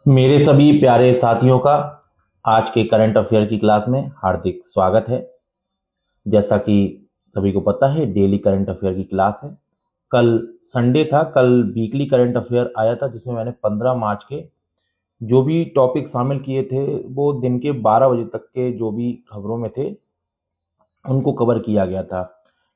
मेरे सभी प्यारे साथियों का आज के करंट अफेयर की क्लास में हार्दिक स्वागत है। जैसा कि सभी को पता है, डेली करंट अफेयर की क्लास है। कल संडे था, कल वीकली करंट अफेयर आया था जिसमें मैंने 15 मार्च के जो भी टॉपिक शामिल किए थे वो दिन के 12 बजे तक के जो भी खबरों में थे उनको कवर किया गया था।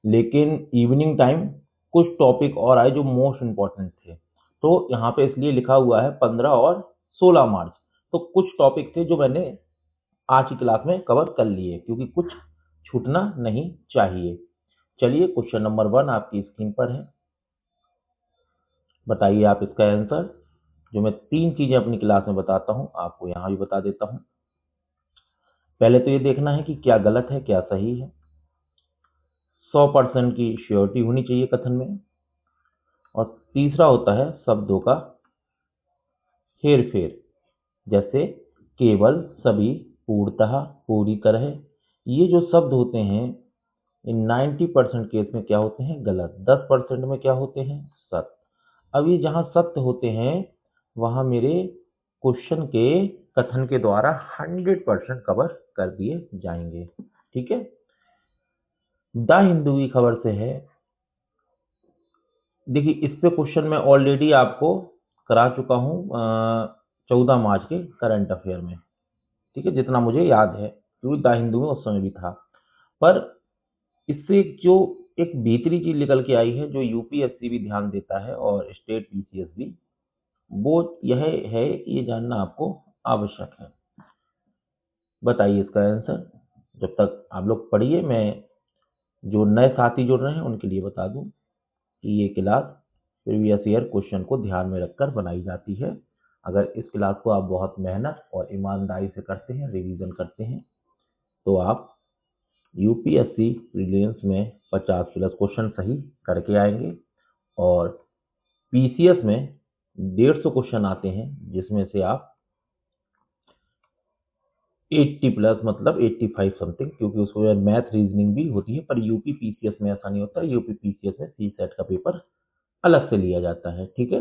लेकिन इवनिंग टाइम कुछ टॉपिक और आए जो मोस्ट इम्पोर्टेंट थे, तो यहाँ पे इसलिए लिखा हुआ है 15 और 16 मार्च। तो कुछ टॉपिक थे जो मैंने आज की क्लास में कवर कर लिए क्योंकि कुछ छूटना नहीं चाहिए। चलिए, क्वेश्चन नंबर 1 आपकी स्क्रीन पर है। बताइए आप इसका आंसर। जो मैं 3 चीजें अपनी क्लास में बताता हूँ आपको यहाँ भी बता देता हूँ। पहले तो ये देखना है कि क्या गलत है क्या सही है। 100% की श्योरिटी होनी चाहिए कथन में। और तीसरा होता है शब्दों का हेर फेर, जैसे केवल, सभी, पूर्णतः, पूरी तरह। ये जो शब्द होते हैं इन 90% केस में क्या होते हैं? गलत। 10% में क्या होते हैं? सत्य। अब ये जहां सत्य होते हैं वहां मेरे क्वेश्चन के कथन के द्वारा 100% कवर कर दिए जाएंगे। ठीक है। द हिंदू की खबर से है। देखिए, इस पे क्वेश्चन मैं ऑलरेडी आपको करा चुका हूं 14 मार्च के करंट अफेयर में। ठीक है, जितना मुझे याद है क्योंकि द हिंदू में उस समय भी था। पर इससे जो एक भीतरी चीज निकल के आई है जो यूपीएससी भी ध्यान देता है और स्टेट पीसीएस भी, वो यह है कि ये जानना आपको आवश्यक है। बताइए इसका आंसर। जब तक आप लोग पढ़िए, मैं जो नए साथी जुड़ रहे हैं उनके लिए बता दूं कि ये क्लास प्रीवियस ईयर क्वेश्चन को ध्यान में रखकर बनाई जाती है। अगर इस क्लास को आप बहुत मेहनत और ईमानदारी से करते हैं, रिवीजन करते हैं, तो आप यूपीएससी प्रीलिम्स में 50 प्लस क्वेश्चन सही करके आएंगे। और पीसीएस में 150 क्वेश्चन आते हैं जिसमें से आप 80 प्लस मतलब 85 समथिंग, क्योंकि उसमें मैथ रीजनिंग भी होती है। पर यूपी पीसीएस में ऐसा नहीं होता। यूपी पीसीएस में सी सेट का पेपर अलग से लिया जाता है। ठीक है।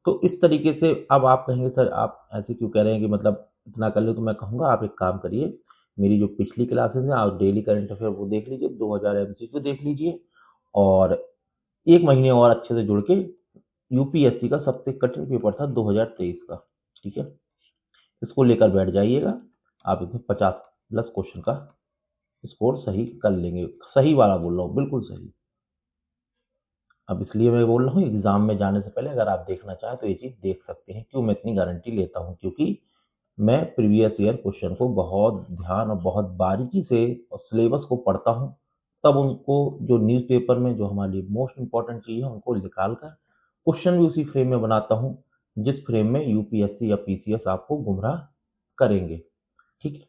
तो इस तरीके से अब आप कहेंगे सर आप ऐसे क्यों कह रहे हैं कि मतलब इतना कर लो, तो मैं कहूँगा आप एक काम करिए, मेरी जो पिछली क्लासेस हैं आप डेली करंट अफेयर वो देख लीजिए, 2000 एमसीक्यू देख लीजिए, और एक महीने और अच्छे से जुड़ के यूपीएससी का सबसे कठिन पेपर था 2023 का। ठीक है, इसको लेकर बैठ जाइएगा। आप इसमें 50 प्लस क्वेश्चन का स्कोर सही कर लेंगे। सही वाला बोल रहा हूँ, बिल्कुल सही। अब इसलिए मैं बोल रहा हूँ एग्जाम में जाने से पहले अगर आप देखना चाहें तो ये चीज देख सकते हैं। क्यों मैं इतनी गारंटी लेता हूँ? क्योंकि मैं प्रीवियस ईयर क्वेश्चन को बहुत ध्यान और बहुत बारीकी से और सिलेबस को पढ़ता हूँ, तब उनको जो न्यूज़पेपर में जो हमारे लिए मोस्ट इंपॉर्टेंट चीज़ है उनको निकाल कर क्वेश्चन भी उसी फ्रेम में बनाता हूँ जिस फ्रेम में यूपीएससी या पीसीएस आपको गुमराह करेंगे। ठीक है।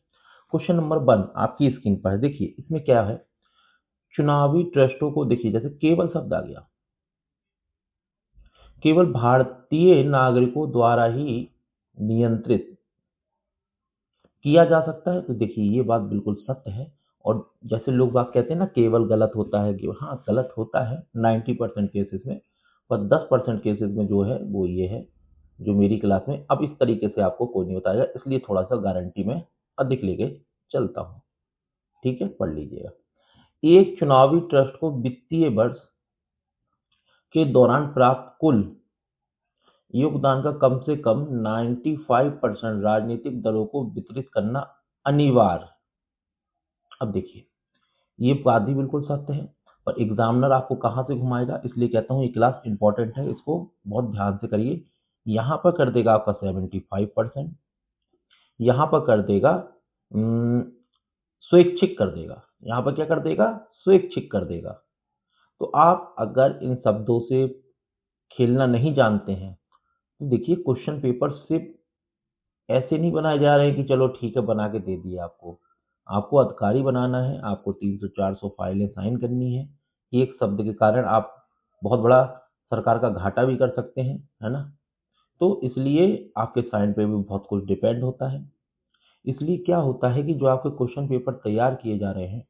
क्वेश्चन नंबर 1 आपकी स्क्रीन पर है। देखिए इसमें क्या है। चुनावी ट्रस्टों को देखिए, जैसे केवल शब्द आ गया, केवल भारतीय नागरिकों द्वारा ही नियंत्रित किया जा सकता है। तो देखिए ये बात बिल्कुल सत्य है। और जैसे लोग बात कहते हैं ना केवल गलत होता है, केवल, हाँ गलत होता है 90% केसेस में। पर 10% केसेस में जो है वो ये है जो मेरी क्लास में अब इस तरीके से आपको कोई नहीं बताएगा, इसलिए थोड़ा सा गारंटी में अधिक लेके चलता हूँ। ठीक है, पढ़ लीजिएगा। एक चुनावी ट्रस्ट को वित्तीय वर्ष के दौरान प्राप्त कुल योगदान का कम से कम 95% राजनीतिक दलों को वितरित करना अनिवार्य। अब देखिए ये बात भी बिल्कुल सत्य है। पर एग्जामिनर आपको कहाँ से घुमाएगा, इसलिए कहता हूँ ये क्लास इंपॉर्टेंट है, इसको बहुत ध्यान से करिए। यहाँ पर कर देगा आपका 75%, यहाँ पर कर देगा स्वैच्छिक कर देगा, यहाँ पर क्या कर देगा? स्वैच्छिक कर देगा। तो आप अगर इन शब्दों से खेलना नहीं जानते हैं तो देखिए क्वेश्चन पेपर सिर्फ ऐसे नहीं बनाए जा रहे हैं कि चलो ठीक है बना के दे दिया आपको। आपको अधिकारी बनाना है, आपको 300-400 फाइलें साइन करनी है। एक शब्द के कारण आप बहुत बड़ा सरकार का घाटा भी कर सकते हैं, है ना? तो इसलिए आपके साइन पे भी बहुत कुछ डिपेंड होता है। इसलिए क्या होता है कि जो आपके क्वेश्चन पेपर तैयार किए जा रहे हैं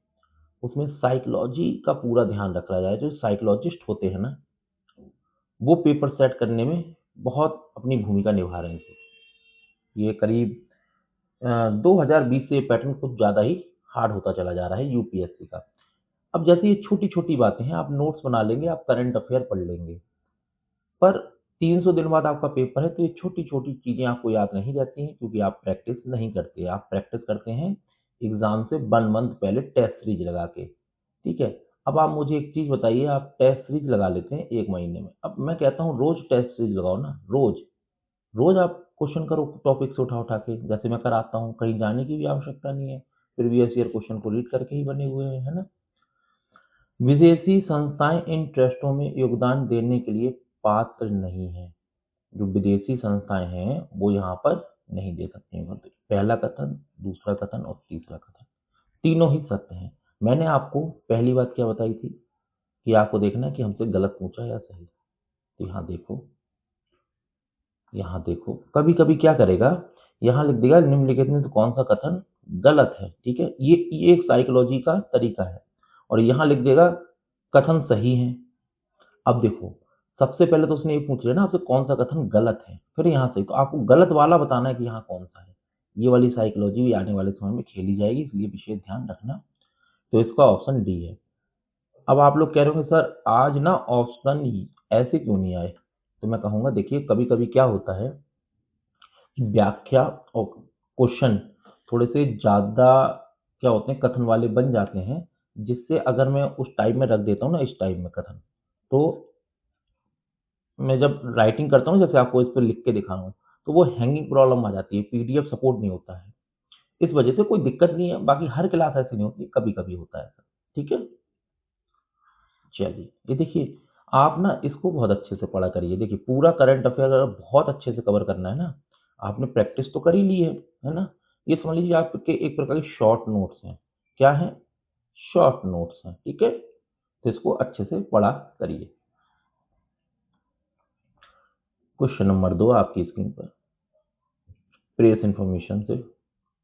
उसमें साइकोलॉजी का पूरा ध्यान रखा जाए। जो साइकोलॉजिस्ट होते हैं ना, वो पेपर सेट करने में बहुत अपनी भूमिका निभा रहे हैं। ये करीब 2020 से ये पैटर्न कुछ ज़्यादा ही हार्ड होता चला जा रहा है यूपीएससी का। अब जैसे ये छोटी-छोटी बातें हैं, आप नोट्स बना लेंगे, आप करंट अफेयर पढ़ लेंगे, पर 300 दिन बाद आपका पेपर है, तो ये छोटी-छोटी चीज़ें आपको याद नहीं रहती हैं क्योंकि आप प्रैक्टिस नहीं करते। आप प्रैक्टिस करते हैं एग्ज़ाम से 1 मंथ पहले टेस्ट सीरीज़ लगा के, ठीक है? अब आप मुझे एक चीज़ बताइए, आप टेस्ट सीरीज़ लगा लेते हैं 1 महीने में। अब मैं कहता हूँ रोज़ टेस्ट सीरीज़ लगाओ ना, रोज़। रोज़ आप क्वेश्चन करो टॉपिक से उठा-उठा के, जैसे मैं कराता हूँ, कहीं जाने की भी आवश्यकता नहीं है। प्रीवियस ईयर क्वेश्चन को रीड करके ही बने हुए हैं, है ना? विदेशी संस्थाएँ इन ट्रस्टों में योगदान देने के लिए पात्र नहीं हैं। जो विदेशी संस्थाएँ हैं, वो यहाँ पर नहीं दे सकती हैं। मतलब पहला कथन, दूसरा कथन और तीसरा कथन, तीनों ही सत्य हैं। मैंने आपको पहली बात क्या बताई थी कि आपको देखना है कि हमसे गलत पूछा या सही। तो यहाँ देखो, कभी-कभी क्या करेगा, यहाँ लिख देगा निम्नलिखित में से कौन-सा कथन गलत है, ठीक है? ये एक साइकोलॉजी का तरीका है और यहाँ लिख देगा कथन सही है। अब देखो, सबसे पहले तो उसने ये पूछ लिया ना आपसे कौन-सा कथन गलत है, फिर यहाँ सही, तो आपको गलत वाला बताना है कि यहाँ कौन-सा है। ये वाली साइकोलॉजी भी आने वाले समय में खेली जाएगी, इसलिए विशेष ध्यान रखना। तो इसका ऑप्शन डी है। अब आप लोग कह रहे होंगे सर आज ना ऑप्शन ऐसे क्यों नहीं आए? तो मैं कहूँगा देखिए कभी-कभी क्या होता है व्याख्या और क्वेश्चन थोड़े से ज़्यादा क्या होते हैं कथन वाले बन जाते हैं, जिससे अगर मैं उस टाइप में रख देता हूँ ना इस टाइप में कथन, तो मैं जब राइटिंग करता हूँ जैसे आपको इस पे लिख के दिखा रहा हूँ, तो वो हैंगिंग प्रॉब्लम आ जाती है, पीडीएफ सपोर्ट नहीं होता है। इस वजह से कोई दिक्कत नहीं है, बाकी हर क्लास ऐसी नहीं होती, कभी-कभी होता है ऐसा, ठीक है? चलिए, ये देखिए आप ना इसको बहुत अच्छे से पढ़ा करिए। देखिए पूरा करंट अफ़ेयर अगर बहुत अच्छे से कवर करना है ना, आपने प्रैक्टिस तो कर ही ली है ना? ये समझ लीजिए आपके एक प्रकार के शॉर्ट नोट्स हैं। क्या हैं? शॉर्ट नोट्स हैं, ठीक है? तो इसको अच्छे से पढ़ा करिए। क्वेश्चन नंबर 2 आपकी स्क्रीन पर, प्रेस इन्फॉर्मेशन से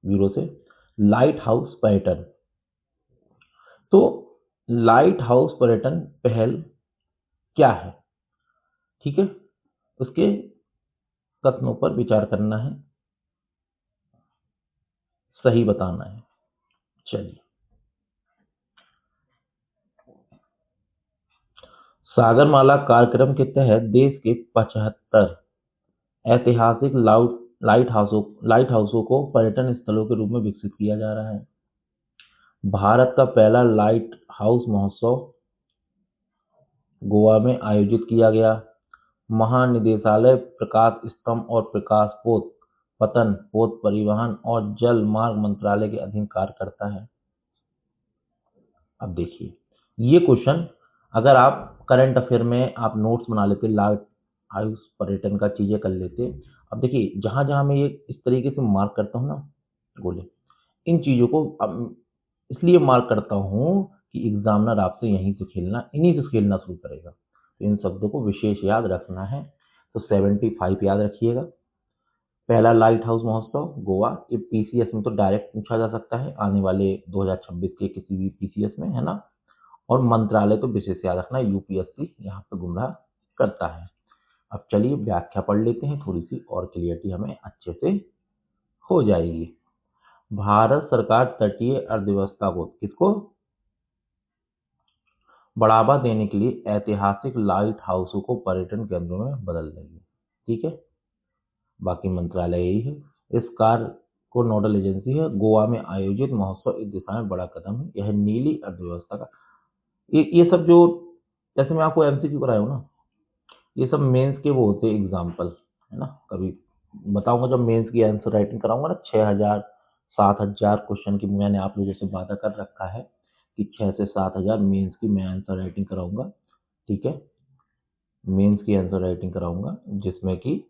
ब्यूरो से, लाइट हाउस पर्यटन। तो लाइट हाउस पर्यटन पहल क्या है? ठीक है? उसके कथनों पर विचार करना है, सही बताना है। चलिए, सागरमाला कार्यक्रम के तहत देश के 75 ऐतिहासिक लाइट हाउसों को पर्यटन स्थलों के रूप में विकसित किया जा रहा है। भारत का पहला लाइट हाउस महोत्सव गोवा में आयोजित किया गया। महानिदेशालय प्रकाश स्तंभ और प्रकाश पोत पतन पोत परिवहन और जल मार्ग मंत्रालय के अधीन कार्य करता है। अब देखिए ये क्वेश्चन अगर आप करंट अफेयर में आप नोट्स बना लेते, लाइट हाउस पर्यटन का चीजें कर लेते। अब देखिए जहां जहां मैं ये इस तरीके से मार्क करता हूँ ना गोले, इन चीजों को अब इसलिए मार्क करता हूँ कि एग्जामिनर आपसे यहीं से खेलना इन्हीं से खेलना शुरू करेगा, तो इन शब्दों को विशेष याद रखना है। तो 75 याद रखिएगा। पहला लाइट हाउस महोत्सव गोवा, ये पीसीएस में तो डायरेक्ट पूछा जा सकता है आने वाले 2026 के किसी भी पीसीएस में, है ना? और मंत्रालय तो विशेष याद रखना, यूपीएससी यहाँ पे गुमराह करता है। अब चलिए व्याख्या पढ़ लेते हैं, थोड़ी सी और क्लियरिटी हमें अच्छे से हो जाएगी। भारत सरकार तटीय अर्थव्यवस्था को किसको बढ़ावा देने के लिए ऐतिहासिक लाइट हाउसों को पर्यटन केंद्रों में बदल रही है, ठीक है? बाकी मंत्रालय यही है। इस कार्य को नोडल एजेंसी है। गोवा में आयोजित महोत्सव इस दिशा में बड़ा कदम है। यह नीली अर्थव्यवस्था का ये सब जो जैसे मैं आपको एमसीक्यू कराया हूँ ना, ये सब मेंस के वो होते हैं एग्जाम्पल, है ना? कभी बताऊंगा जब मेंस की आंसर राइटिंग कराऊंगा ना, 6000 7000 क्वेश्चन की मैंने आप लोगों से वादा कर रखा है कि 6 से 7000 मेंस की मैं आंसर राइटिंग कराऊंगा, ठीक है? मेंस की आंसर राइटिंग कराऊंगा जिसमें कि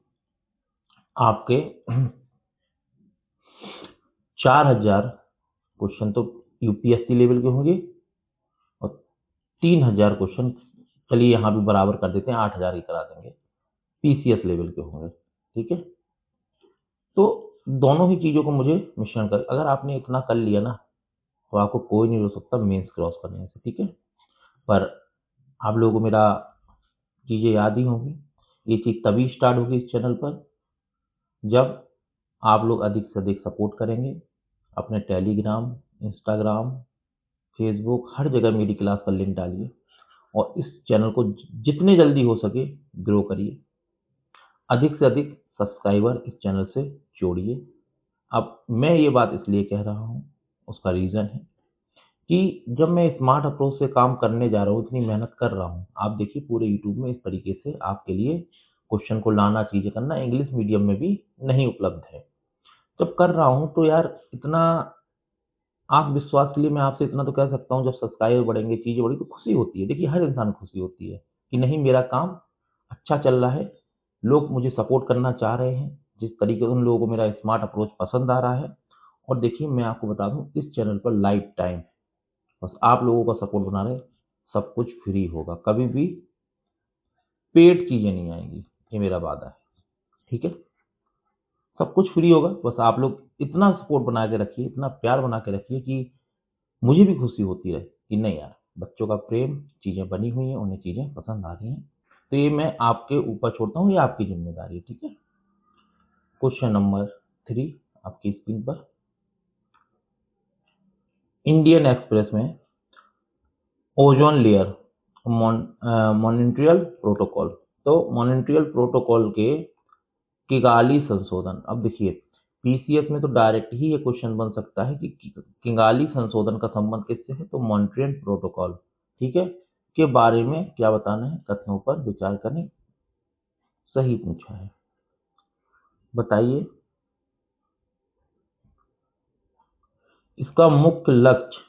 आपके 4000 क्वेश्चन तो यूपीएससी लेवल के होंगे और 3000 क्वेश्चन, चलिए यहाँ भी बराबर कर देते हैं, 8000 ही करा देंगे, पीसीएस लेवल के होंगे, ठीक है? तो दोनों ही चीज़ों को मुझे मिश्रण कर, अगर आपने इतना कर लिया ना तो आपको कोई नहीं रोक सकता मेंस क्रॉस करने से, ठीक है? पर आप लोगों को मेरा चीज़ें याद ही होंगी। ये चीज़ तभी स्टार्ट होगी इस चैनल पर जब आप लोग अधिक से अधिक सपोर्ट करेंगे, अपने टेलीग्राम, इंस्टाग्राम, फेसबुक हर जगह मेरी क्लास का लिंक डालिए और इस चैनल को जितने जल्दी हो सके ग्रो करिए। अधिक से अधिक सब्सक्राइबर इस चैनल से जोड़िए। अब मैं ये बात इसलिए कह रहा हूँ, उसका रीज़न है कि जब मैं स्मार्ट अप्रोच से काम करने जा रहा हूँ, इतनी मेहनत कर रहा हूँ, आप देखिए पूरे यूट्यूब में इस तरीके से आपके लिए क्वेश्चन को लाना, चीज़ें करना इंग्लिश मीडियम में भी नहीं उपलब्ध है। जब कर रहा हूँ तो यार इतना आप विश्वास के लिए मैं आपसे इतना तो कह सकता हूँ, जब सब्सक्राइबर बढ़ेंगे, चीज़ें बढ़ेंगी तो खुशी होती है। देखिए हर इंसान को खुशी होती है कि नहीं मेरा काम अच्छा चल रहा है, लोग मुझे सपोर्ट करना चाह रहे हैं, जिस तरीके से उन लोगों को मेरा स्मार्ट अप्रोच पसंद आ रहा है। और देखिए मैं आपको बता दूँ इस चैनल पर लाइफ टाइम बस आप लोगों का सपोर्ट बना रहे, सब कुछ फ्री होगा, कभी भी पेड चीज़ें नहीं आएँगी, ये मेरा वादा है, ठीक है? सब कुछ फ्री होगा, बस आप लोग इतना सपोर्ट बना के रखिए, इतना प्यार बना के रखिए कि मुझे भी खुशी होती रहे कि नहीं यार, बच्चों का प्रेम, चीज़ें बनी हुई हैं, उन्हें चीज़ें पसंद आ रही हैं। तो ये मैं आपके ऊपर छोड़ता हूँ, ये आपकी ज़िम्मेदारी है, ठीक है? क्वेश्चन नंबर 3 आपकी स्क्रीन पर। इंडियन एक्सप्रेस में ओज़ोन लेयर मॉनिट्रियल प्रोटोकॉल, तो मॉनिट्रियल प्रोटोकॉल के किगाली संशोधन। अब देखिए पीसीएस में तो डायरेक्ट ही ये क्वेश्चन बन सकता है कि किगाली संशोधन का संबंध किससे है, तो मॉन्ट्रियल प्रोटोकॉल, ठीक है, के बारे में क्या बताना है, कथनों पर विचार करें। सही पूछा है, बताइए। इसका मुख्य लक्ष्य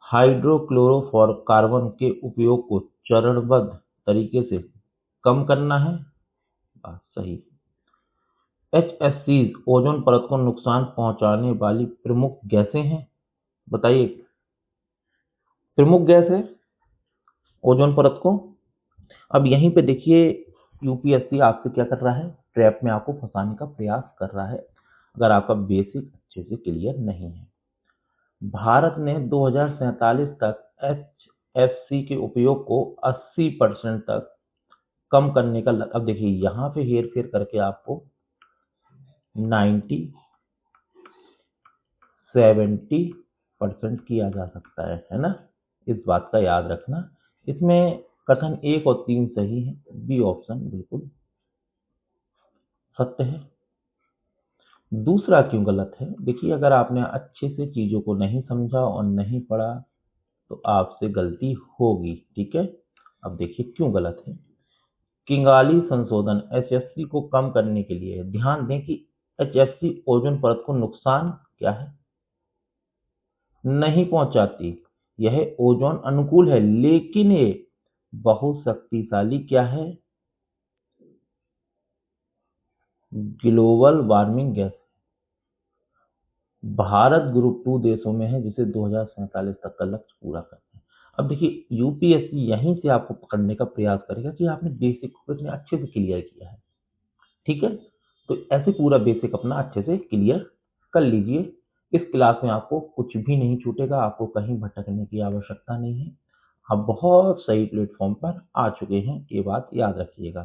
हाइड्रोक्लोरोकार्बन के उपयोग को चरणबद्ध तरीके से कम करना है। बात सही। HFCs ओजोन परत को नुकसान पहुंचाने वाली प्रमुख गैसें हैं, बताइए। प्रमुख गैस है ओजोन परत को। अब यहीं पे देखिए यूपीएससी आपसे क्या कर रहा है, ट्रैप में आपको फंसाने का प्रयास कर रहा है अगर आपका बेसिक अच्छे से क्लियर नहीं है। भारत ने 2047 तक HFC के उपयोग को 80% तक कम करने का अब देखिए यहाँ पे हेर फेर करके आपको 90 70% किया जा सकता है ना, इस बात का याद रखना। इसमें कथन 1 और 3 सही है, बी ऑप्शन बिल्कुल सत्य है। दूसरा क्यों गलत है, देखिए अगर आपने अच्छे से चीज़ों को नहीं समझा और नहीं पढ़ा तो आपसे गलती होगी, ठीक है। अब देखिए क्यों गलत है। किंगाली संशोधन एचएफसी को कम करने के लिए है। ध्यान दें कि एचएफसी ओजोन परत को नुकसान क्या है, नहीं पहुंचाती। यह ओजोन अनुकूल है, लेकिन ये बहुत शक्तिशाली क्या है, global warming gas. Bharat group 2 देशों में है जिसे 2047 तक का लक्ष्य पूरा करना है। अब देखिए यूपीएससी यहीं से आपको पकड़ने का प्रयास करेगा कि आपने बेसिक को कितने अच्छे से क्लियर किया है, ठीक है। तो ऐसे पूरा बेसिक अपना अच्छे से क्लियर कर लीजिए। इस क्लास में आपको कुछ भी नहीं छूटेगा, आपको कहीं भटकने की आवश्यकता नहीं है। आप बहुत सही प्लेटफॉर्म पर आ चुके हैं, ये बात याद रखिएगा,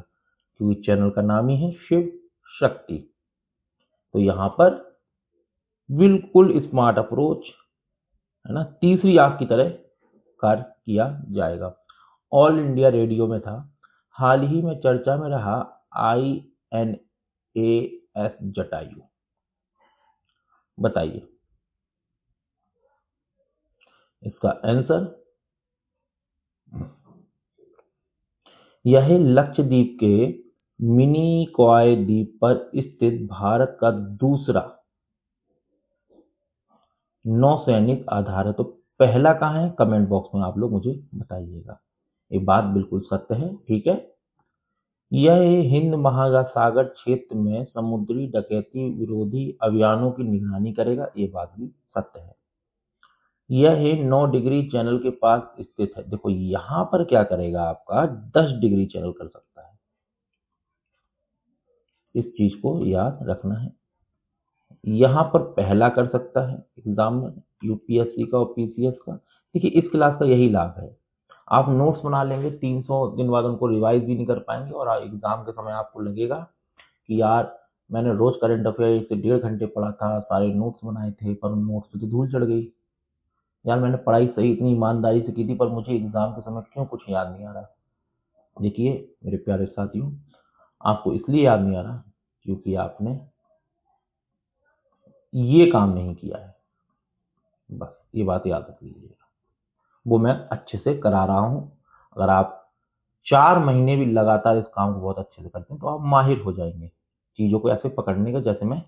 क्योंकि चैनल का नाम ही है शिव शक्ति। तो यहाँ पर बिल्कुल स्मार्ट अप्रोच है ना, तीसरी आंख की तरह कार्य किया जाएगा। ऑल इंडिया रेडियो में था, हाल ही में चर्चा में रहा INAS जटायु, बताइए इसका आंसर। यह लक्षद्वीप के मिनिकॉय द्वीप पर स्थित भारत का दूसरा नौसैनिक आधार है। तो पहला कहाँ है, कमेंट बॉक्स में आप लोग मुझे बताइएगा। ये बात बिल्कुल सत्य है, ठीक है। यह हिंद महासागर क्षेत्र में समुद्री डकैती विरोधी अभियानों की निगरानी करेगा, ये बात भी सत्य है। यह 9 डिग्री चैनल के पास स्थित है। देखो यहाँ पर क्या करेगा, आपका 10 डिग्री चैनल कर सकता है, इस चीज को याद रखना है। यहाँ पर पहला कर सकता है एग्जाम में, यूपीएससी का और पीसीएस का। देखिए इस क्लास का यही लाभ है, आप नोट्स बना लेंगे, 300 दिन बाद उनको रिवाइज भी नहीं कर पाएंगे और एग्जाम के समय आपको लगेगा कि यार मैंने रोज करंट अफेयर से 1.5 घंटे पढ़ा था, सारे नोट्स बनाए थे, पर उन नोट्स पे तो धूल चढ़ गई। यार मैंने पढ़ाई सही इतनी ईमानदारी से की थी, पर मुझे एग्जाम के समय क्यों कुछ याद नहीं आ रहा। देखिए मेरे प्यारे साथियों, आपको इसलिए याद नहीं आ रहा क्योंकि आपने ये काम नहीं किया है। बस ये बात याद रख लीजिएगा, वो मैं अच्छे से करा रहा हूँ। अगर आप 4 महीने भी लगातार इस काम को बहुत अच्छे से करते हैं तो आप माहिर हो जाएंगे चीज़ों को ऐसे पकड़ने का, जैसे मैं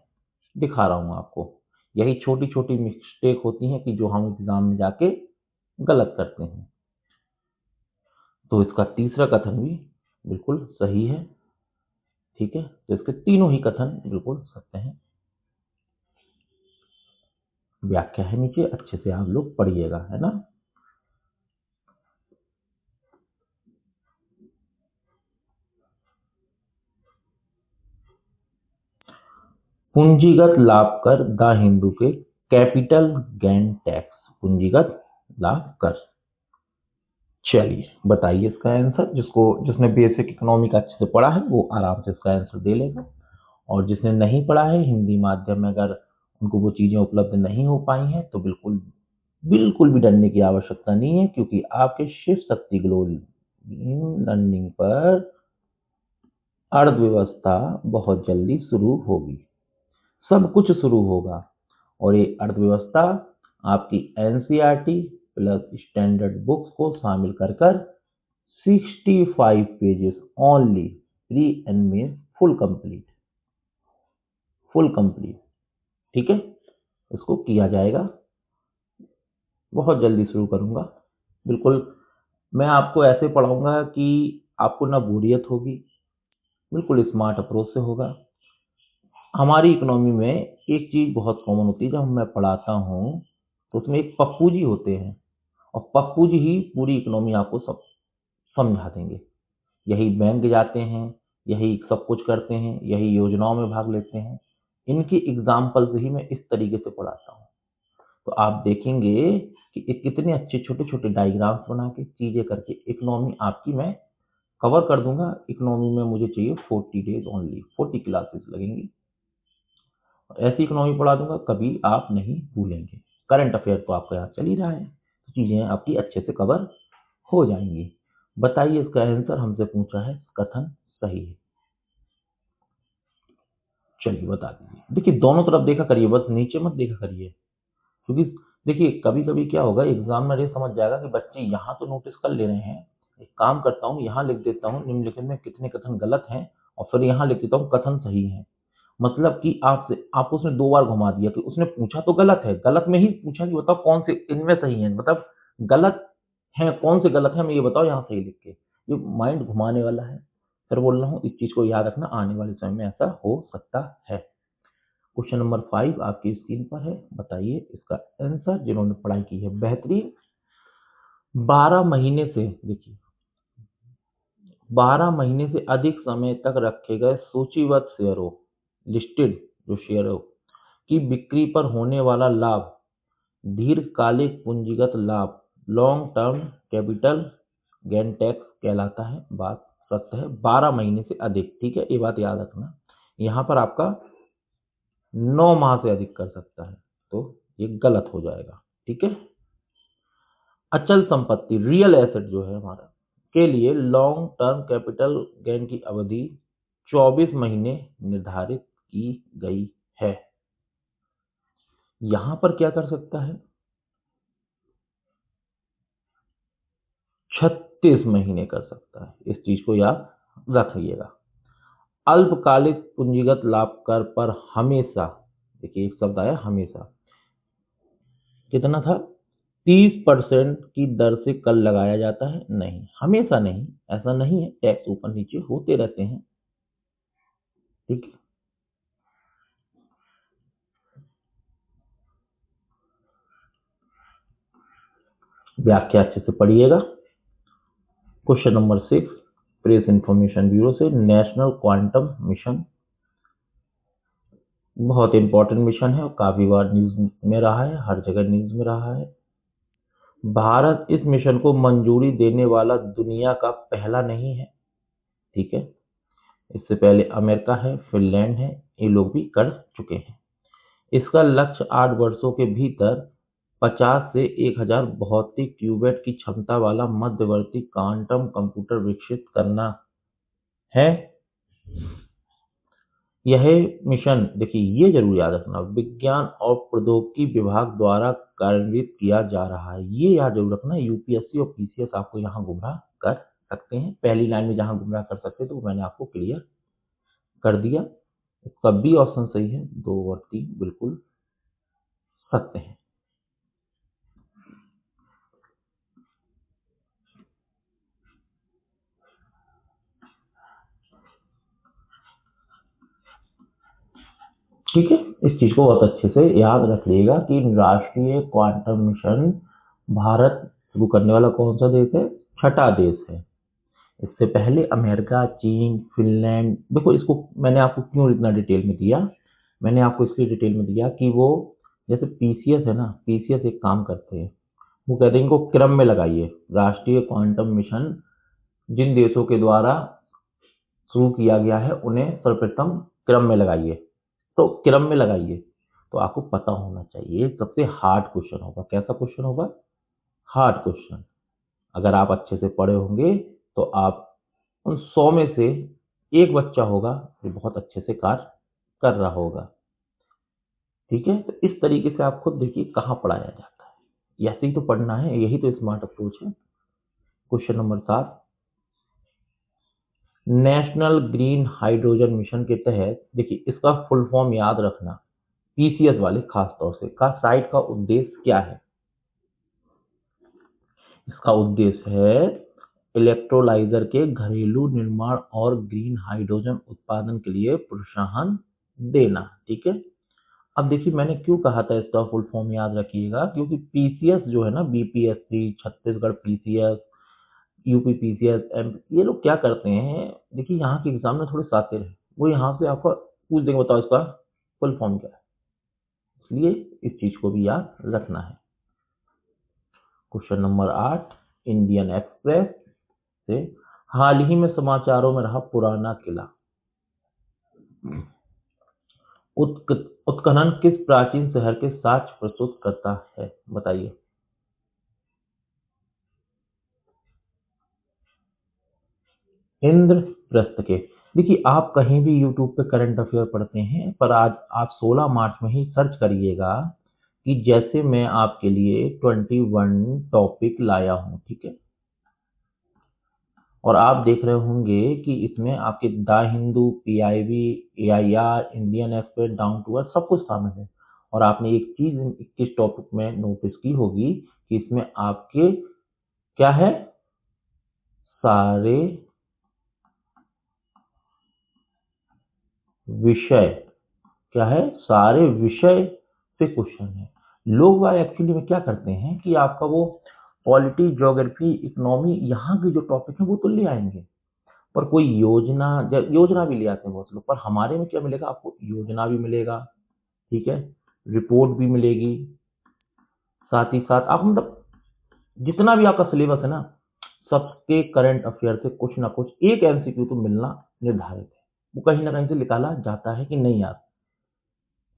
दिखा रहा हूँ आपको। यही छोटी छोटी मिस्टेक होती हैं कि जो हम एग्जाम में जाके गलत करते हैं। तो इसका तीसरा कथन भी बिल्कुल सही है, ठीक है। तो इसके तीनों ही कथन बिल्कुल सत्य हैं। व्याख्या है नीचे, अच्छे से आप लोग पढ़िएगा, है ना। पूंजीगत लाभ कर द हिंदू के कैपिटल गेन टैक्स, पूंजीगत लाभ कर। चलिए बताइए इसका आंसर। जिसने बेसिक इकोनॉमी का अच्छे से पढ़ा है वो आराम से इसका आंसर दे लेगा, और जिसने नहीं पढ़ा है, हिंदी माध्यम में अगर उनको वो चीज़ें उपलब्ध नहीं हो पाई हैं, तो बिल्कुल बिल्कुल भी डरने की आवश्यकता नहीं है, क्योंकि आपके शिव शक्ति ग्लो लर्निंग पर अर्थव्यवस्था बहुत जल्दी शुरू होगी। सब कुछ शुरू होगा, और ये अर्थव्यवस्था आपकी एनसीईआरटी प्लस स्टैंडर्ड बुक्स को शामिल कर कर 65 pages only, pre and main full complete, full complete, ठीक है। इसको किया जाएगा, बहुत जल्दी शुरू करूंगा। बिल्कुल मैं आपको ऐसे पढ़ाऊंगा कि आपको ना बोरियत होगी, बिल्कुल स्मार्ट अप्रोच से होगा। हमारी इकोनॉमी में एक चीज बहुत कॉमन होती है, जब मैं पढ़ाता हूँ तो उसमें एक पप्पू जी होते हैं, और पप्पू जी ही पूरी इकोनॉमी आपको सब समझा देंगे। यही बैंक जाते हैं, यही सब कुछ करते हैं, यही योजनाओं में भाग लेते हैं। इनकी एग्जाम्पल से ही मैं इस तरीके से पढ़ाता हूँ। तो आप देखेंगे कि कितने अच्छे छोटे छोटे डायग्राम्स बना के चीजें करके इकोनॉमी आपकी मैं कवर कर दूंगा। इकोनॉमी में मुझे चाहिए 40 डेज ओनली, 40 क्लासेस लगेंगी, ऐसी इकोनॉमी पढ़ा दूंगा, कभी आप नहीं भूलेंगे। करंट अफेयर तो आपका यहाँ चल ही रहा है, तो चीजें आपकी अच्छे से कवर हो जाएंगी। बताइए इसका आंसर, हमसे पूछा है, कथन सही है। चलिए बता दीजिए। देखिए दोनों तरफ देखा करिए, बस नीचे मत देखा करिए, क्योंकि देखिए कभी कभी क्या होगा, एग्जाम में ये समझ जाएगा कि बच्चे यहाँ तो नोटिस कर ले रहे हैं, एक काम करता हूँ यहाँ लिख देता हूँ निम्नलिखित में कितने कथन गलत हैं, और फिर यहाँ लिख देता हूँ कथन सही है। मतलब कि आपको उसने 2 बार घुमा दिया कि उसने पूछा तो गलत है, गलत में ही पूछा कि बताओ कौन से इनमें सही है, मतलब गलत है, कौन से गलत है हमें ये बताओ, यहाँ सही लिख के। ये माइंड घुमाने वाला है। फिर बोल रहा हूँ इस चीज को याद रखना, आने वाले समय में ऐसा हो सकता है। क्वेश्चन नंबर 5 आपकी स्क्रीन पर है, बताइए इसका आंसर। जिन्होंने पढ़ाई की है बेहतरीन, 12 महीने से, देखिए 12 महीने से अधिक समय तक रखे गए सूचीबद्ध शेयरों, लिस्टेड जो शेयर हो की बिक्री पर होने वाला लाभ दीर्घकालिक पूंजीगत लाभ, long term capital gain tax कहलाता है। बात सत्य है, 12 महीने से अधिक, ठीक है, ये बात याद रखना। यहाँ पर आपका 9 माह से अधिक कर सकता है, तो ये गलत हो जाएगा, ठीक है। अचल संपत्ति, रियल एसेट जो है हमारा, के लिए लॉन्ग टर्म कैपिटल गेन की अवधि 24 महीने निर्धारित की गई है। यहां पर क्या कर सकता है, 36 महीने कर सकता है, इस चीज को याद रखिएगा। अल्पकालिक पूंजीगत लाभ कर पर हमेशा, देखिए एक शब्द आया हमेशा, कितना था, 30% की दर से कर लगाया जाता है, नहीं हमेशा नहीं, ऐसा नहीं है, टैक्स ऊपर नीचे होते रहते हैं, ठीक है। व्याख्या अच्छे से पढ़िएगा। Question number 6 press Information bureau से, नेशनल क्वांटम मिशन बहुत इंपॉर्टेंट मिशन है और काफी बार न्यूज में रहा है, हर जगह न्यूज में रहा है। भारत इस मिशन को मंजूरी देने वाला दुनिया का पहला नहीं है, ठीक है। इससे पहले अमेरिका है, फिनलैंड है, ये लोग भी कर चुके हैं। इसका लक्ष्य 8 वर्षों के भीतर 50 से 1000 भौतिक क्यूबिट की क्षमता वाला मध्यवर्ती क्वांटम कंप्यूटर विकसित करना है। यह मिशन, देखिए ये जरूर याद रखना, विज्ञान और प्रौद्योगिकी विभाग द्वारा कार्यान्वित किया जा रहा है। ये याद जरूर रखना, यूपीएससी और पीसीएस आपको यहाँ गुमराह कर सकते हैं। पहली लाइन में जहाँ गुमराह कर सकते हैं तो मैंने आपको क्लियर कर दिया। इसका बी ऑप्शन सही है, 2 और 3 बिल्कुल सत्य है। ठीक है, इस चीज को बहुत अच्छे से याद रख लीजिएगा कि राष्ट्रीय क्वांटम मिशन भारत शुरू करने वाला कौन सा देश है? छठा देश है। इससे पहले अमेरिका, चीन, फिनलैंड, देखो इसको मैंने आपको क्यों इतना डिटेल में दिया, मैंने आपको इसलिए डिटेल में दिया कि वो जैसे पीसीएस है ना, पीसीएस एक काम करते हैं, वो कहते हैं इनको क्रम में लगाइए। राष्ट्रीय क्वांटम मिशन जिन देशों के द्वारा शुरू किया गया है उन्हें सर्वप्रथम क्रम में लगाइए, तो क्रम में लगाइए। तो आपको पता होना चाहिए, सबसे हार्ड क्वेश्चन होगा। कैसा क्वेश्चन होगा? Hard question. अगर आप अच्छे से पढ़े होंगे तो आप उन 100 में से एक बच्चा होगा जो बहुत अच्छे से कार्य कर रहा होगा। ठीक है, तो इस तरीके से आप खुद देखिए कहाँ पढ़ाया जाता है, ऐसे ही तो पढ़ना है, यही तो स्मार्ट अप्रोच है। Question number 7, national green hydrogen mission के तहत, देखिए इसका फुल फॉर्म याद रखना, पीसीएस वाले खास तौर से, का साइट का उद्देश्य क्या है? इसका उद्देश्य है इलेक्ट्रोलाइजर के घरेलू निर्माण और ग्रीन हाइड्रोजन उत्पादन के लिए प्रोत्साहन देना। ठीक है, अब देखिए मैंने क्यों कहा था इसका फुल फॉर्म याद रखिएगा, क्योंकि पीसीएस जो है ना, BPSC, Chhattisgarh PCS, UP PCS, ये लोग क्या करते हैं, देखिए यहाँ के एग्जाम में थोड़े शातिर है, वो यहाँ से आपको पूछ देंगे बताओ इसका फुल फॉर्म क्या है, इसलिए इस चीज को भी याद रखना है। क्वेश्चन नंबर 8, इंडियन एक्सप्रेस से हाल ही में समाचारों में रहा पुराना किला उत्खनन किस प्राचीन शहर के साक्ष्य प्रस्तुत करता है? बताइए। इंद्रप्रस्थ के। देखिए आप कहीं भी यूट्यूब पे करंट अफेयर पढ़ते हैं, पर आज आप 16 मार्च में ही सर्च करिएगा कि जैसे मैं आपके लिए 21 टॉपिक लाया हूं। ठीक है, और आप देख रहे होंगे कि इसमें आपके the Hindu, PIB, AIR, Indian Express, down to earth सब कुछ शामिल है। और आपने एक चीज 21 टॉपिक में नोटिस की होगी कि इसमें आपके क्या है, सारे विषय, क्या है, सारे विषय से क्वेश्चन है। लोग वाले एक्चुअली में क्या करते हैं कि आपका वो पॉलिटी, ज्योग्राफी, इकोनॉमी, यहाँ के जो टॉपिक है वो तो ले आएंगे, पर कोई योजना, योजना भी ले आते हैं बहुत लोग, पर हमारे में क्या मिलेगा आपको? योजना भी मिलेगा, ठीक है, रिपोर्ट भी मिलेगी, साथ ही साथ आप मतलब जितना भी आपका सिलेबस है ना, सबके करंट अफेयर से कुछ ना कुछ एक एमसीक्यू तो मिलना निर्धारित है। वो कहीं ना कहीं से निकाला जाता है कि नहीं यार,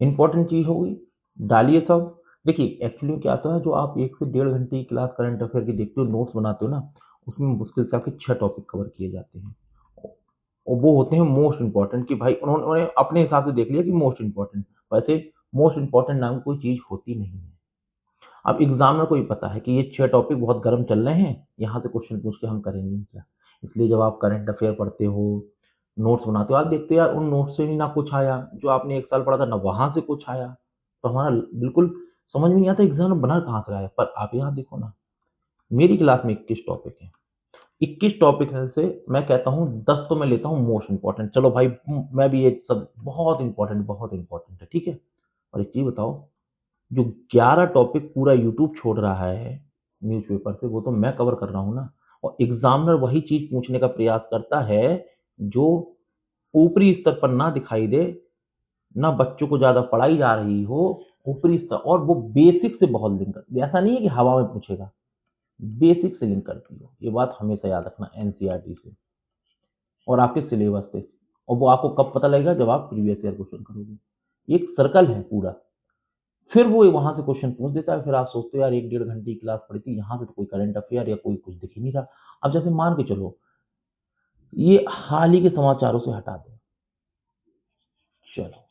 इंपॉर्टेंट चीज होगी, डालिए सब। देखिए एक्चुअली क्या होता है, जो आप 1 से 1.5 घंटे की क्लास करंट अफेयर की देखते हो, नोट्स बनाते हो ना, उसमें मुश्किल से आपके 6 टॉपिक कवर किए जाते हैं, और वो होते हैं मोस्ट इंपॉर्टेंट, कि भाई उन्होंने अपने हिसाब से देख लिया कि मोस्ट इंपॉर्टेंट। वैसे मोस्ट इंपॉर्टेंट नाम की कोई चीज होती नहीं है। अब एग्जामिनर को भी पता है कि ये 6 टॉपिक बहुत गर्म चल रहे हैं, यहाँ से क्वेश्चन पूछ के हम करेंगे क्या। इसलिए जब आप करंट अफेयर पढ़ते हो, नोट्स बनाते हो, आप देखते हो यार उन नोट्स से भी ना कुछ आया, जो आपने एक साल पढ़ा था ना वहां से कुछ आया, तो हमारा बिल्कुल समझ में नहीं आता एग्जाम बना कहाँ से आया। पर आप यहाँ देखो ना, मेरी क्लास में 21 टॉपिक है, 21 टॉपिक में से मैं कहता हूँ 10 तो मैं लेता हूँ मोस्ट इंपॉर्टेंट। चलो भाई, मैं भी ये सब बहुत इंपॉर्टेंट, बहुत इंपॉर्टेंट है, ठीक है। और एक चीज बताओ, जो 11 टॉपिक पूरा यूट्यूब छोड़ रहा है न्यूज़पेपर से, वो तो मैं कवर कर रहा हूँ ना। और एग्जामिनर वही चीज पूछने का प्रयास करता है जो ऊपरी स्तर पर ना दिखाई दे, ना बच्चों को ज्यादा पढ़ाई जा रही हो, ऊपरी स्तर, और वो बेसिक से बहुत लिंक कर, ऐसा नहीं है कि हवा में पूछेगा, बेसिक से लिंक करती हो। ये बात हमेशा याद रखना, एनसीईआरटी से और आपके सिलेबस से। और वो आपको कब पता लगेगा, जब आप प्रीवियस ईयर क्वेश्चन करोगे। एक सर्कल है पूरा। फिर वो वहां से क्वेश्चन पूछ देता है, फिर आप सोचते हो यार 1-1.5 घंटे की क्लास पढ़ी थी, यहाँ पे तो कोई करंट अफेयर या कोई कुछ दिख ही नहीं रहा। अब जैसे मान के चलो ये हाल ही के समाचारों से हटा दो, चलो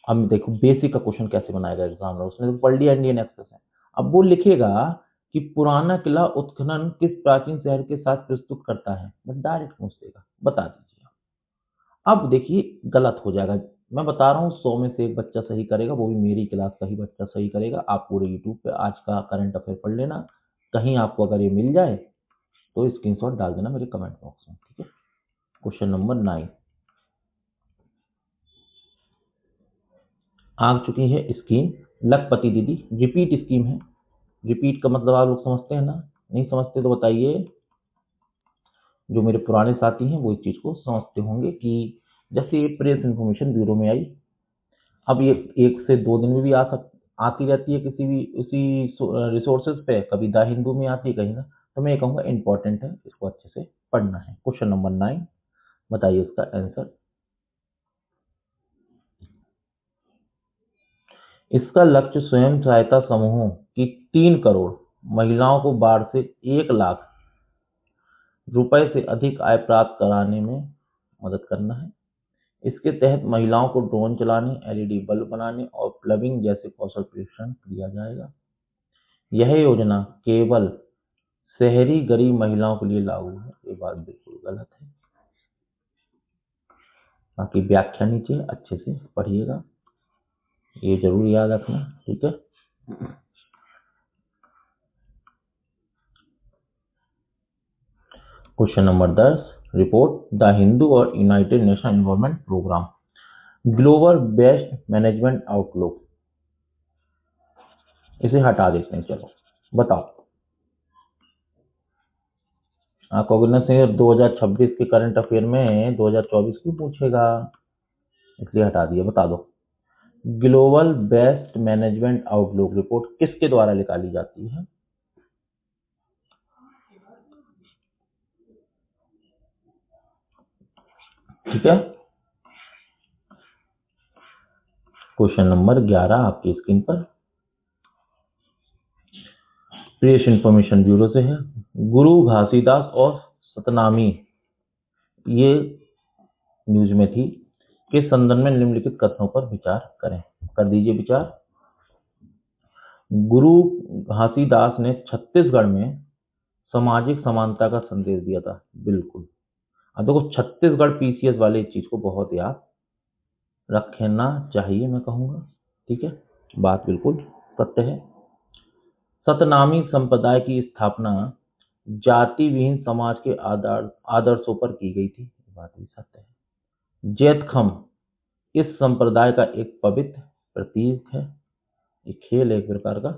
अब देखो बेसिक का क्वेश्चन कैसे बनाएगा एग्जामिनर, उसने तो पढ़ लिया इंडियन एक्सप्रेस है। अब वो लिखेगा कि पुराना किला उत्खनन किस प्राचीन शहर के साथ प्रस्तुत करता है, बस डायरेक्ट पूछ देगा, बता दीजिए। अब देखिए गलत हो जाएगा, मैं बता रहा हूँ 100 में से एक बच्चा सही करेगा, वो भी मेरी क्लास का ही बच्चा सही करेगा। आप पूरे यूट्यूब पे आज का करंट अफेयर पढ़ लेना, कहीं आपको अगर ये मिल जाए तो स्क्रीनशॉट डाल देना मेरे कमेंट बॉक्स में, ठीक है। क्वेश्चन नंबर 9 आ चुकी है स्कीम लखपति दीदी, रिपीट स्कीम है। रिपीट का मतलब आप लोग समझते हैं ना, नहीं समझते तो बताइए। जो मेरे पुराने साथी हैं वो इस चीज़ को समझते होंगे कि जैसे प्रेस इन्फॉर्मेशन ब्यूरो में आई, अब ये 1 से 2 दिन में भी आती रहती है किसी भी उसी रिसोर्सेज पे, कभी द हिंदू में आती है कहीं ना, तो मैं ये कहूँगा इंपॉर्टेंट है, इसको अच्छे से पढ़ना है। क्वेश्चन नंबर 9 बताइए इसका आंसर। इसका लक्ष्य स्वयं सहायता समूहों की 3 करोड़ महिलाओं को बाढ़ से 1 लाख रुपए से अधिक आय प्राप्त कराने में मदद करना है। इसके तहत महिलाओं को ड्रोन चलाने, एलईडी बल्ब बनाने और प्लम्बिंग जैसे कौशल प्रशिक्षण दिया जाएगा। यह योजना केवल शहरी गरीब महिलाओं के लिए लागू है, ये बात बिल्कुल गलत है। बाकी व्याख्या नीचे अच्छे से पढ़िएगा, ये जरूर याद रखना, ठीक है। Question number 10 report the Hindu और United Nation Environment Programme Global Waste Management Outlook, इसे हटा देते हैं, चलो बताओ। आपको अगर से 2026 के करंट अफेयर में 2024 क्यों पूछेगा, इसलिए हटा दिया। बता दो global Waste Management outlook report किसके द्वारा निकाली जाती है? ठीक है। क्वेश्चन नंबर 11 आपकी स्क्रीन पर प्रेस इंफॉर्मेशन ब्यूरो से है। गुरु घासीदास और सतनामी, ये न्यूज में थी, के संदर्भ में निम्नलिखित कथनों पर विचार करें। कर दीजिए विचार। गुरु घासीदास ने छत्तीसगढ़ में सामाजिक समानता का संदेश दिया था, बिल्कुल। अब देखो छत्तीसगढ़ पीसीएस वाले चीज को बहुत याद रखना चाहिए, मैं कहूँगा, ठीक है, बात बिल्कुल सत्य है। सतनामी संप्रदाय की स्थापना जाति विहीन समाज के आदर्शों पर की गई थी, बात भी सत्य है। जैतखम इस संप्रदाय का एक पवित्र प्रतीक है, एक खेल है एक प्रकार का,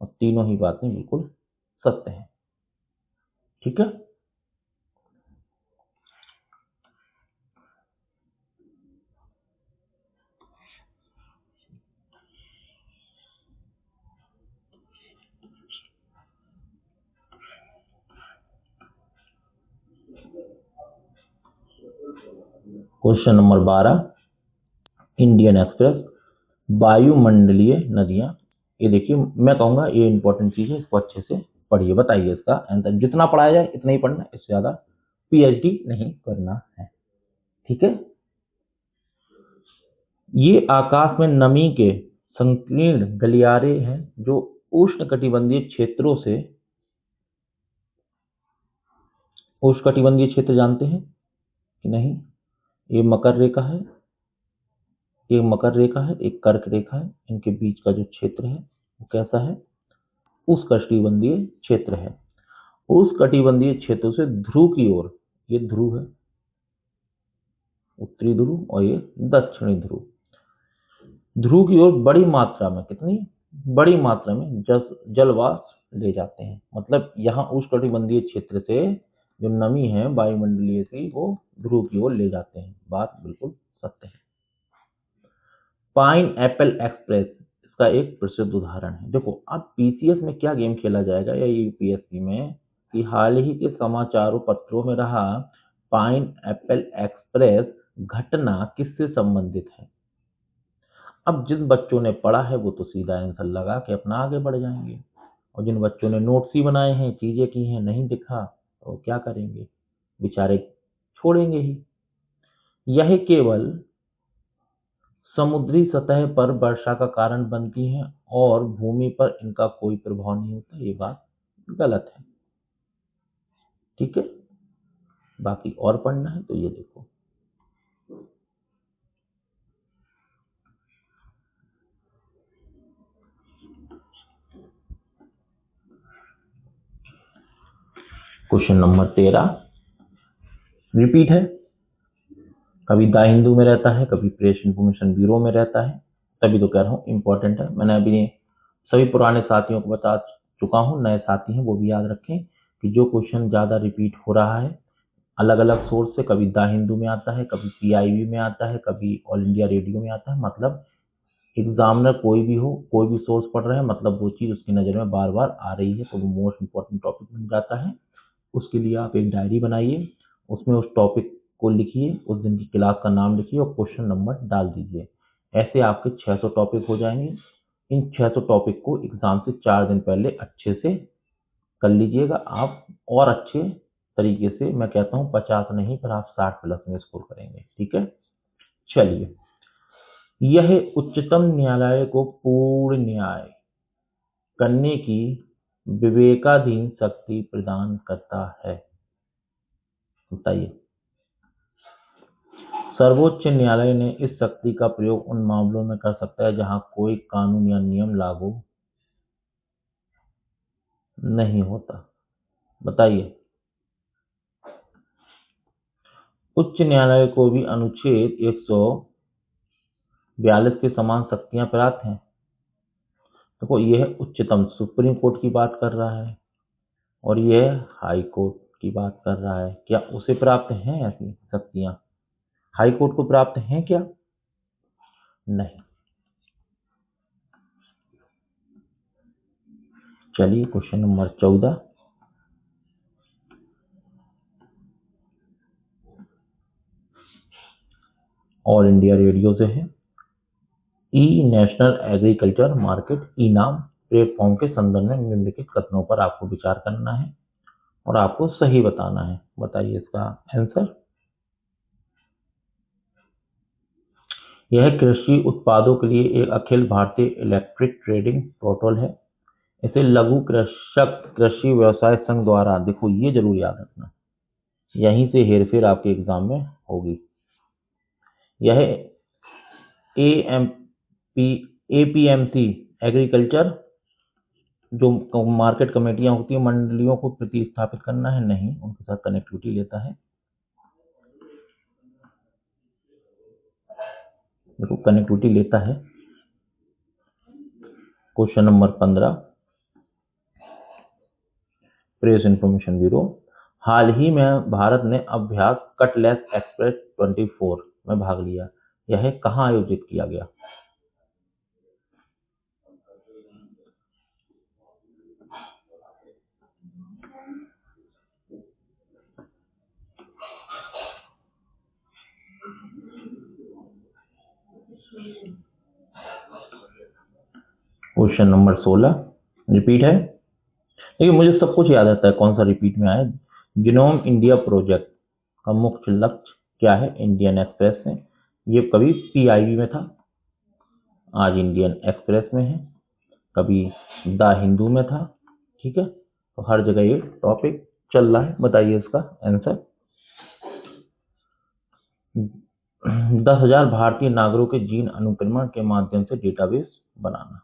और तीनों ही बातें बिल्कुल सत्य हैं, ठीक है। क्वेश्चन नंबर 12 इंडियन एक्सप्रेस वायुमंडलीय नदियां, ये देखिए मैं कहूंगा ये इंपॉर्टेंट चीज है, इसको अच्छे से पढ़िए। बताइए इसका आंसर, जितना पढ़ाया जाए इतना ही पढ़ना, इससे ज्यादा पीएचडी नहीं करना है, ठीक है। ये आकाश में नमी के संकीर्ण गलियारे हैं जो उष्णकटिबंधीय क्षेत्रों से, उष्णकटिबंधीय क्षेत्र जानते हैं कि नहीं, ये मकर रेखा है, एक मकर रेखा है, एक कर्क रेखा है, इनके बीच का जो क्षेत्र है वो कैसा है, उष्णकटिबंधीय क्षेत्र है। उष्णकटिबंधीय क्षेत्र से ध्रुव की ओर, ये ध्रुव है, उत्तरी ध्रुव, और ये दक्षिणी ध्रुव। ध्रुव की ओर बड़ी मात्रा में, कितनी बड़ी मात्रा में जलवाष्प ले जाते हैं, मतलब यहाँ उष्णकटिबंधीय क्षेत्र से जो नमी है वायुमंडलीय की वो ध्रुव की ओर ले जाते हैं, बात बिल्कुल सत्य है। पाइन एप्पल एक्सप्रेस इसका एक प्रसिद्ध उदाहरण है। देखो अब पीसीएस में क्या गेम खेला जाएगा या यूपीएससी में, कि हाल ही के समाचारों पत्रों में रहा पाइन एप्पल एक्सप्रेस घटना किससे संबंधित है। अब जिन बच्चों ने पढ़ा है वो तो सीधा आंसर लगा के अपना आगे बढ़ जाएंगे, और जिन बच्चों ने नोट्स ही बनाए हैं, चीजें की हैं, नहीं दिखा तो क्या करेंगे, बेचारे छोड़ेंगे ही। यह केवल समुद्री सतह पर वर्षा का कारण बनती हैं और भूमि पर इनका कोई प्रभाव नहीं होता, ये बात गलत है। ठीक है, बाकी और पढ़ना है तो ये देखो। क्वेश्चन नंबर 13 रिपीट है, कभी द हिंदू में रहता है, कभी प्रेस इंफॉर्मेशन ब्यूरो में रहता है, तभी तो कह रहा हूँ इंपॉर्टेंट है। मैंने अभी सभी पुराने साथियों को बता चुका हूँ, नए साथी हैं वो भी याद रखें कि जो क्वेश्चन ज़्यादा रिपीट हो रहा है अलग अलग सोर्स से, कभी द हिंदू में आता है, कभी PIB में आता है, कभी ऑल इंडिया रेडियो में आता है, मतलब एग्जामिनर कोई भी हो, कोई भी सोर्स पढ़ रहे हैं, मतलब वो चीज़ उसकी नज़र में बार बार आ रही है तो वो मोस्ट इंपॉर्टेंट टॉपिक बन जाता है। उसके लिए आप एक डायरी बनाइए, उसमें उस टॉपिक को लिखिए, उस दिन की क्लास का नाम लिखिए और क्वेश्चन नंबर डाल दीजिए। ऐसे आपके 600 टॉपिक हो जाएंगे। इन 600 टॉपिक को एग्जाम से 4 दिन पहले अच्छे से कर लीजिएगा आप, और अच्छे तरीके से, मैं कहता हूँ 50 नहीं पर आप 60 प्लस में स्कोर करेंगे। ठीक है, चलिए। यह उच्चतम न्यायालय को पूर्ण न्याय करने की विवेकाधीन शक्ति प्रदान करता है। बताइए। सर्वोच्च न्यायालय ने इस शक्ति का प्रयोग उन मामलों में कर सकता है जहां कोई कानून या नियम लागू नहीं होता। बताइए। उच्च न्यायालय को भी अनुच्छेद 142 के समान शक्तियां प्राप्त हैं। देखो, यह उच्चतम सुप्रीम कोर्ट की बात कर रहा है और यह हाई कोर्ट की बात कर रहा है। क्या उसे प्राप्त हैं ऐसी शक्तियां? हाई कोर्ट को प्राप्त हैं क्या? नहीं। चलिए, question number 14 all India radio से है। ई नेशनल एग्रीकल्चर मार्केट इनाम प्लेटफॉर्म के संदर्भ में निम्नलिखित कथनों पर आपको विचार करना है और आपको सही बताना है। बताइए इसका आंसर। यह कृषि उत्पादों के लिए एक Akhil Bharatiya electric trading portal है। इसे लघु कृषक कृषि व्यवसाय संघ द्वारा, देखो ये जरूर याद रखना, यहीं से हेरफेर आपके एग्जाम में होगी। यह APMC एग्रीकल्चर जो मार्केट कमेटियां होती हैं, मंडलियों को प्रतिस्थापित करना है, नहीं, उनके साथ कनेक्टिविटी लेता है। देखो, कनेक्टिविटी लेता है। Question number 15 Press Information Bureau. हाल ही में भारत ने अभ्यास कटलेस एक्सप्रेस 24 में भाग लिया। यह कहाँ आयोजित किया गया? क्वेश्चन नंबर 16 रिपीट है। देखिए, मुझे सब कुछ याद रहता है कौन सा रिपीट में आया। जिनोम इंडिया प्रोजेक्ट का मुख्य लक्ष्य क्या है? इंडियन एक्सप्रेस है। ये कभी PIB में था, आज इंडियन एक्सप्रेस में है, कभी द हिंदू में था। ठीक है, तो हर जगह ये टॉपिक चल रहा है। बताइए इसका आंसर। 10,000 भारतीय नागरिकों के जीन अनुक्रमण के माध्यम से डेटाबेस बनाना।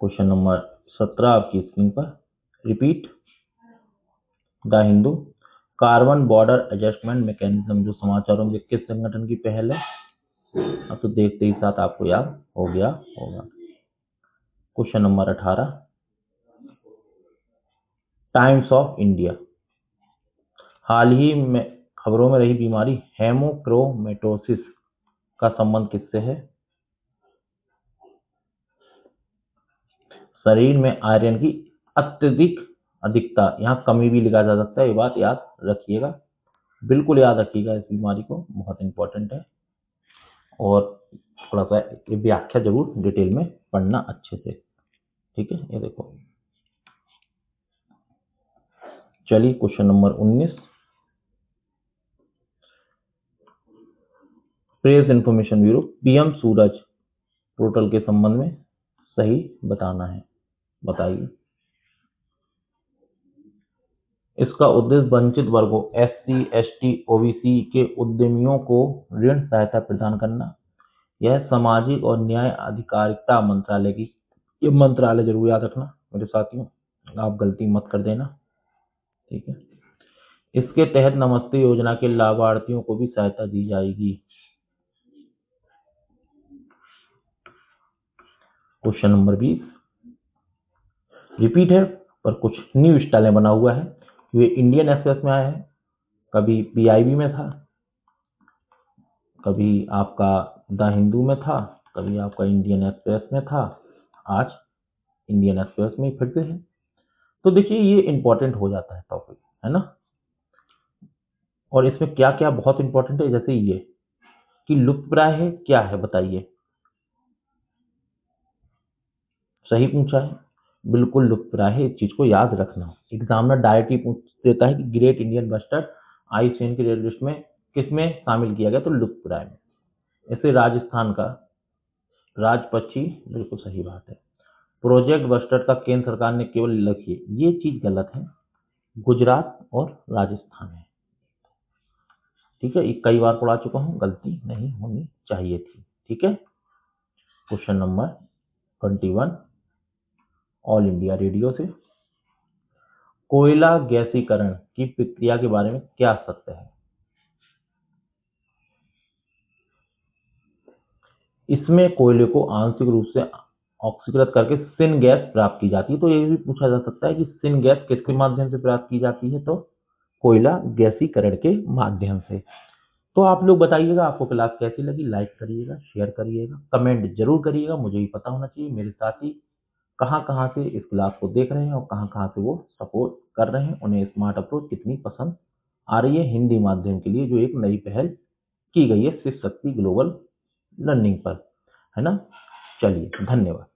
क्वेश्चन नंबर 17 आपकी स्क्रीन पर repeat the Hindu. Carbon border adjustment mechanism जो समाचारों में किस संगठन की पहल है? अब तो देखते ही साथ आपको याद हो गया होगा। Question number 18 Times of India. हाल ही में खबरों में रही बीमारी हेमोक्रोमेटोसिस का संबंध किससे है? शरीर में आयरन की अत्यधिक अधिकता, यहाँ कमी भी लिखा जा सकता है, ये बात याद रखिएगा। बिल्कुल याद रखिएगा इस बीमारी को, बहुत इंपॉर्टेंट है। और थोड़ा सा ये व्याख्या जरूर डिटेल में पढ़ना अच्छे से, ठीक है। ये देखो, चलिए question number 19, Press Information Bureau PM Suraj portal के संबंध में सही बताना है, बताइए। इसका उद्देश्य वंचित वर्गों SC, ST, OBC के उद्यमियों को ऋण सहायता प्रदान करना। यह सामाजिक और न्याय अधिकारिता मंत्रालय की, ये मंत्रालय जरूर याद रखना मेरे साथियों, आप गलती मत कर देना, ठीक है। इसके तहत नमस्ते योजना के लाभार्थियों को भी सहायता दी जाएगी। क्वेश्चन नंबर 20, रिपीट है पर कुछ न्यू स्टाइल में बना हुआ है। ये इंडियन एक्सप्रेस में आया है, कभी PIB में था, कभी आपका द हिंदू में था, कभी आपका इंडियन एक्सप्रेस में था, आज इंडियन एक्सप्रेस में फिर से है। तो देखिए ये इंपॉर्टेंट हो जाता है टॉपिक, है ना। और इसमें क्या क्या बहुत इंपॉर्टेंट है, जैसे ये कि लुप्तप्राय है क्या है, बताइए। सही पूछा है, बिल्कुल लुप्तप्राय है, इस चीज को याद रखना। एग्जामिनर डायरेक्ट ही पूछ देता है कि ग्रेट इंडियन बस्टर्ड IUCN की रेड लिस्ट में किसमें शामिल किया गया, तो लुप्तप्राय में। ऐसे राजस्थान का राजपक्षी, बिल्कुल सही बात है। प्रोजेक्ट बस्टर्ड का केंद्र सरकार ने केवल लिखिए, ये चीज गलत है, गुजरात और राजस्थान है, ठीक है। ये कई बार पढ़ा चुका हूं, गलती नहीं होनी चाहिए थी, ठीक है। Question number 21, all India radio से, कोयला गैसीकरण की प्रक्रिया के बारे में क्या सत्य है। इसमें कोयले को आंशिक रूप से ऑक्सीकृत करके सिन गैस प्राप्त की जाती है। तो ये भी पूछा जा सकता है कि सिन गैस किसके माध्यम से प्राप्त की जाती है, तो कोयला गैसीकरण के माध्यम से। तो आप लोग बताइएगा आपको क्लास कैसी लगी, लाइक करिएगा, शेयर करिएगा, कमेंट जरूर करिएगा, मुझे भी पता होना चाहिए मेरे साथी कहाँ कहाँ से इस क्लास को देख रहे हैं और कहाँ कहाँ से वो सपोर्ट कर रहे हैं, उन्हें स्मार्ट अप्रोच कितनी पसंद आ रही है हिंदी माध्यम के लिए, जो एक नई पहल की गई है शिव शक्ति ग्लोबल लर्निंग पर, है ना। चलिए, धन्यवाद।